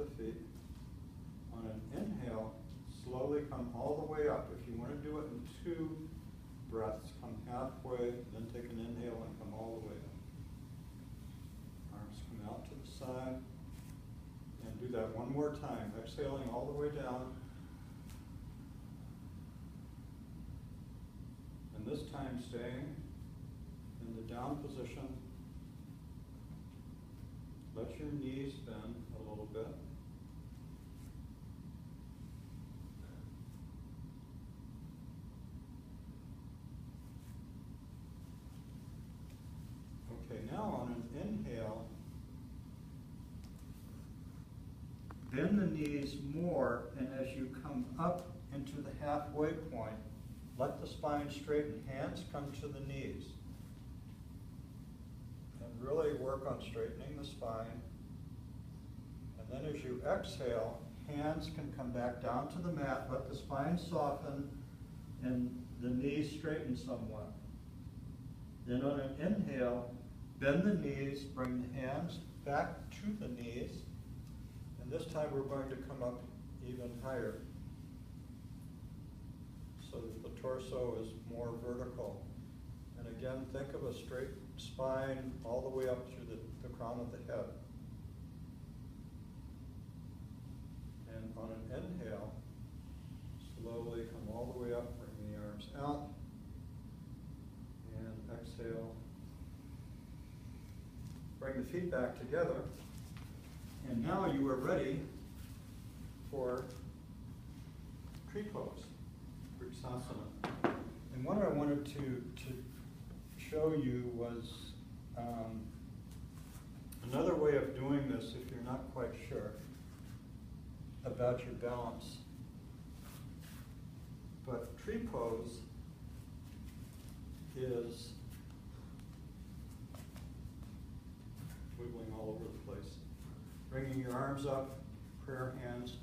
the feet. On an inhale, slowly come all the way up. If you want to do it in 2 breaths, come halfway, then take an inhale and come all the way up. Arms come out to the side. And do that one more time, exhaling all the way down. And this time staying in the down position. Let your knees bend a little bit. Okay, now on an inhale, bend the knees more, and as you come up into the halfway point, let the spine straighten. Hands come to the knees. And really work on straightening the spine. And then as you exhale, hands can come back down to the mat. Let the spine soften and the knees straighten somewhat. Then on an inhale, bend the knees, bring the hands back to the knees. And this time we're going to come up even higher, so that the torso is more vertical. And again, think of a straight spine all the way up through the crown of the head. And on an inhale, slowly come all the way up, bring the arms out, and exhale. Bring the feet back together. And now you are ready for tree pose, Vrksasana. And what I wanted to show you was another way of doing this if you're not quite sure about your balance. But tree pose is wiggling all over the place. Bringing your arms up, prayer hands.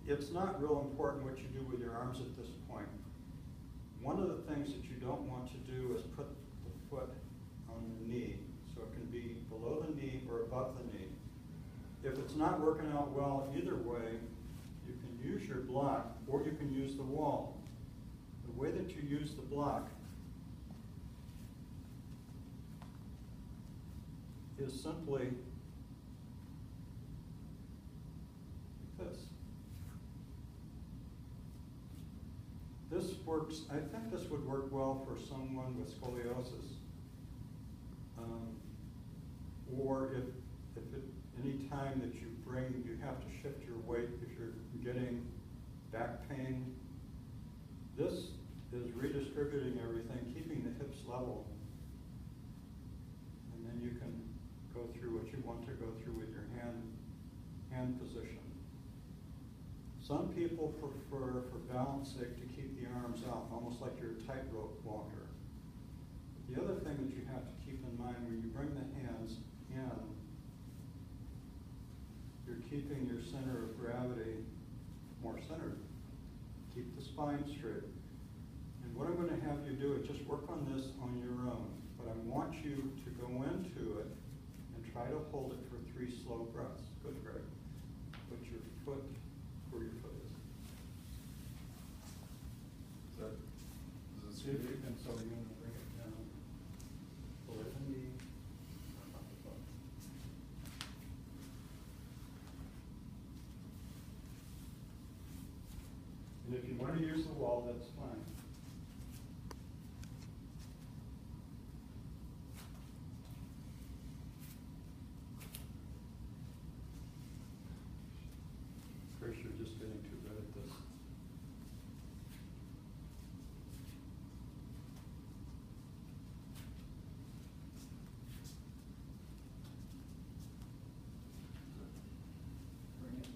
It's not real important what you do with your arms at this point. One of the things that you don't want to do is put the foot on the knee. So it can be below the knee or above the knee. If it's not working out well either way, you can use your block or you can use the wall. The way that you use the block is simply this. This works, I think this would work well for someone with scoliosis. Or if any time that you have to shift your weight, if you're getting back pain, this is redistributing everything, keeping the hips level. And then you can go through what you want to go through with your hand position. Some people prefer, for balance sake, to keep the arms out, almost like you're a tightrope walker. The other thing that you have to keep in mind when you bring the hands in, you're keeping your center of gravity more centered. Keep the spine straight. And what I'm going to have you do is just work on this on your own. But I want you to go into it and try to hold it for 3 slow breaths. Good, Greg. Put your foot where your foot is. Does it see? And so you're going to bring it down below the knee. And if you want to use the wall, that's fine. First, you're just getting too good at this. Bring it.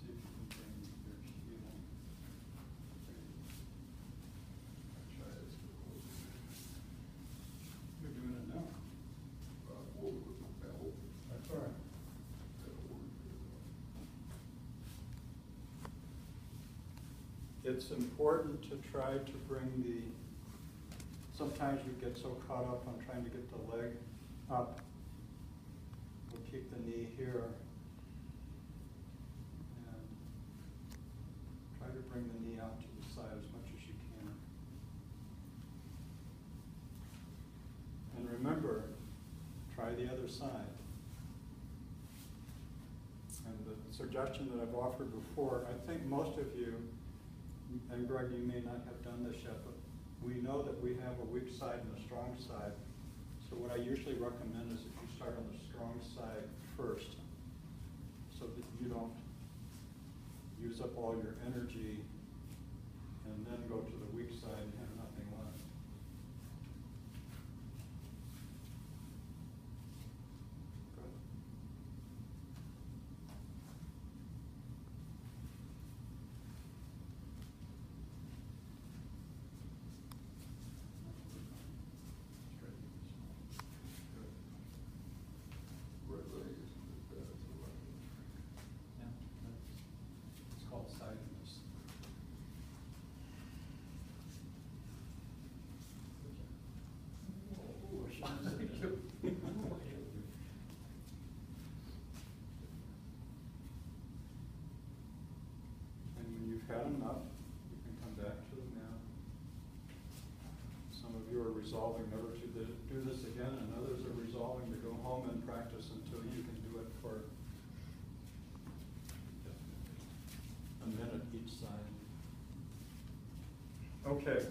See if you can bring your heel. Try this. it's important to try to bring sometimes we get so caught up on trying to get the leg up. We'll keep the knee here. And try to bring the knee out to the side as much as you can. And remember, try the other side. And the suggestion that I've offered before, I think most of you, and Greg, you may not have done this yet, but we know that we have a weak side and a strong side. So what I usually recommend is if you start on the strong side first, so that you don't use up all your energy and then go to the weak side and have nothing left. Good. It's called sidedness. And when you've had enough, you can come back to the mat. Some of you are resolving never to do this again, and others are resolving to go home and practice until you can do it for a minute each side. Okay.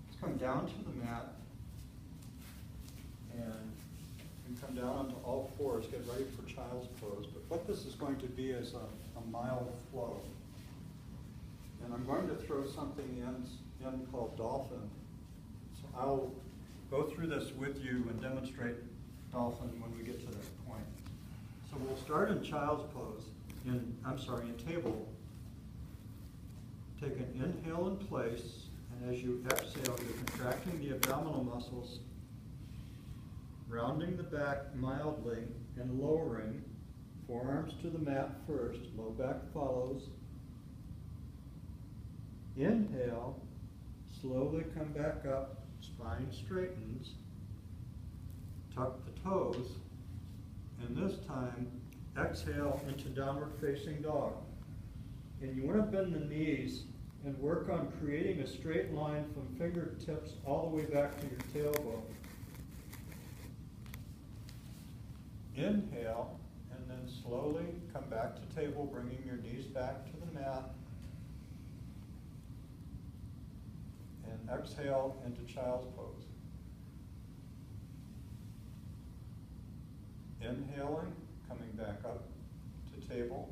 Let's come down to the mat and come down onto all fours. Get ready for child's pose. But what this is going to be is a mild flow. And I'm going to throw something in called dolphin. So I'll go through this with you and demonstrate dolphin when we get to that point. So we'll start in child's pose, in table. Take an inhale in place, and as you exhale, you're contracting the abdominal muscles, rounding the back mildly and lowering, forearms to the mat first, low back follows. Inhale, slowly come back up, spine straightens, tuck the toes, and this time exhale into downward facing dog. And you want to bend the knees and work on creating a straight line from fingertips all the way back to your tailbone. Inhale, and then slowly come back to table, bringing your knees back to the mat. And exhale into child's pose. Inhaling, coming back up to table.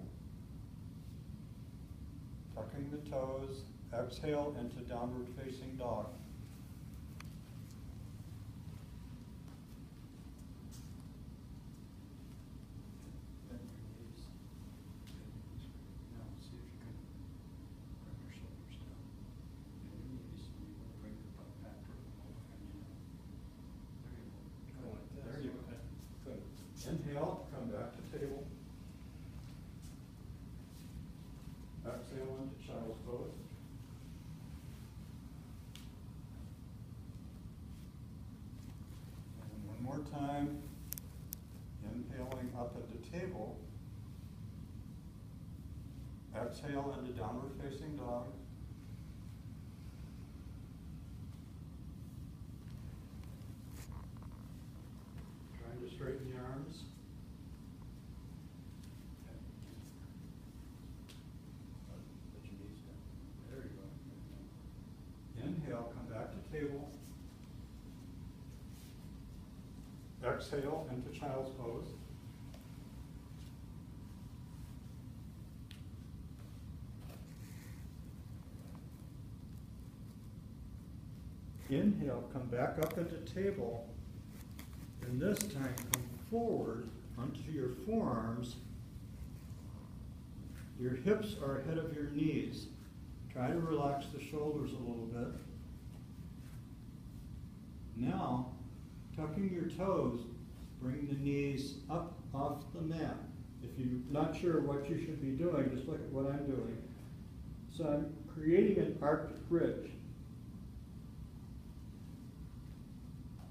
Tucking the toes, exhale into downward facing dog. Bend your knees. Now see if you can bring your shoulders down. Bend your knees, and you want to bring your butt back toward the whole hand. There you go. There you go. Good. Inhale, come back to table. Exhale into child's pose. And one more time, inhaling up into table. Exhale into downward facing dog. Trying to straighten the arms. Inhale, come back to table. Exhale into child's pose. Inhale, come back up into table. And this time come forward onto your forearms. Your hips are ahead of your knees. Try to relax the shoulders a little bit. Now, tucking your toes, bring the knees up off the mat. If you're not sure what you should be doing, just look at what I'm doing. So I'm creating an Arctic ridge.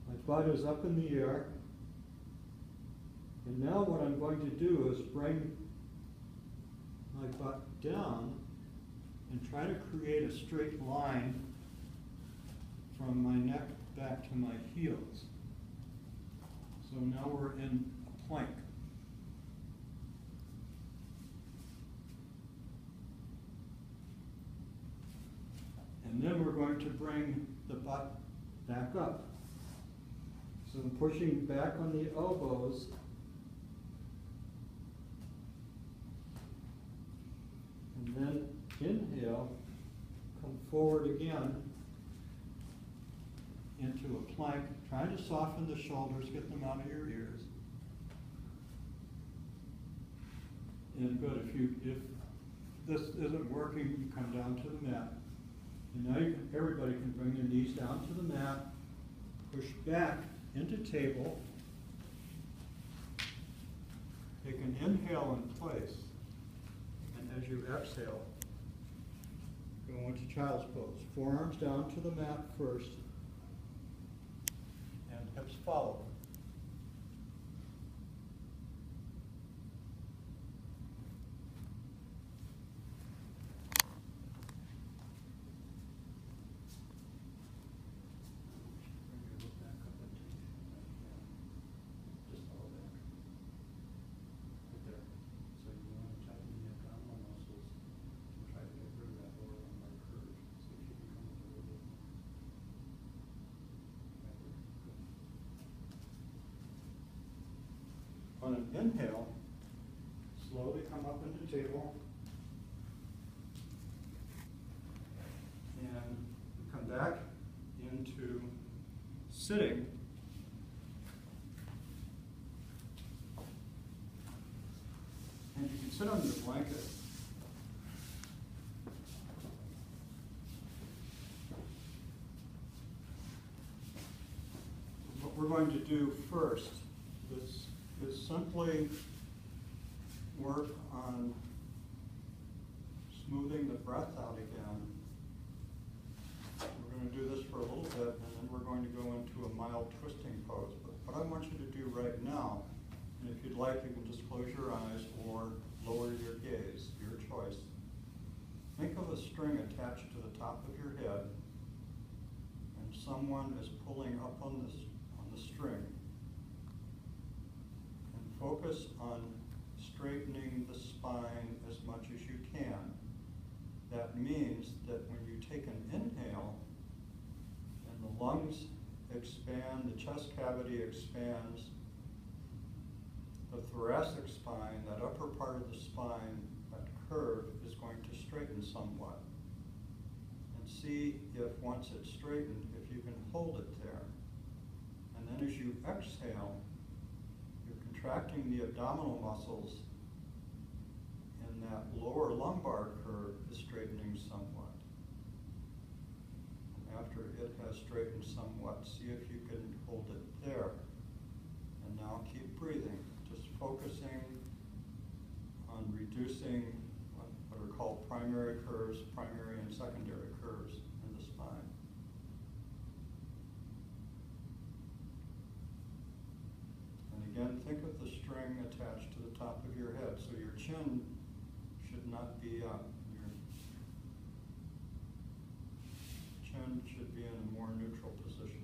My butt is up in the air. And now what I'm going to do is bring my butt down and try to create a straight line from my neck back to my heels. So now we're in a plank. And then we're going to bring the butt back up. So I'm pushing back on the elbows. And then inhale, come forward again into a plank, trying to soften the shoulders, get them out of your ears. And good, if this isn't working, you come down to the mat. And now everybody can bring their knees down to the mat, push back into table, take an inhale in place, and as you exhale, go into child's pose. Forearms down to the mat first, and hips follow. On an inhale, slowly come up into table, and come back into sitting. And you can sit on your blanket. What we're going to do first is simply work on smoothing the breath out again. We're going to do this for a little bit, and then we're going to go into a mild twisting pose. But what I want you to do right now, and if you'd like, you can just close your eyes or lower your gaze, your choice. Think of a string attached to the top of your head, and someone is pulling up on the string. Focus on straightening the spine as much as you can. That means that when you take an inhale and the lungs expand, the chest cavity expands, the thoracic spine, that upper part of the spine, that curve, is going to straighten somewhat. And see if once it's straightened, if you can hold it there. And then as you exhale, contracting the abdominal muscles, and that lower lumbar curve is straightening somewhat. And after it has straightened somewhat, see if you can hold it there. And now keep breathing, just focusing on reducing what are called primary curves, primary and secondary curves in the spine. Again, think of the string attached to the top of your head, so your chin should not be up. Your chin should be in a more neutral position.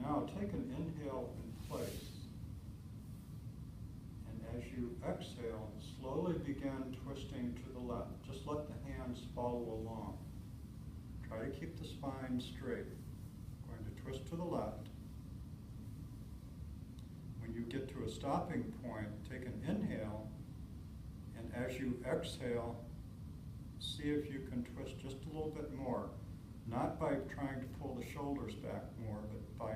Now take an inhale in place, and as you exhale, slowly begin twisting to the left. Just let the hands follow along. Try to keep the spine straight. Going to twist to the left. When you get to a stopping point, take an inhale, and as you exhale, see if you can twist just a little bit more. Not by trying to pull the shoulders back more, but by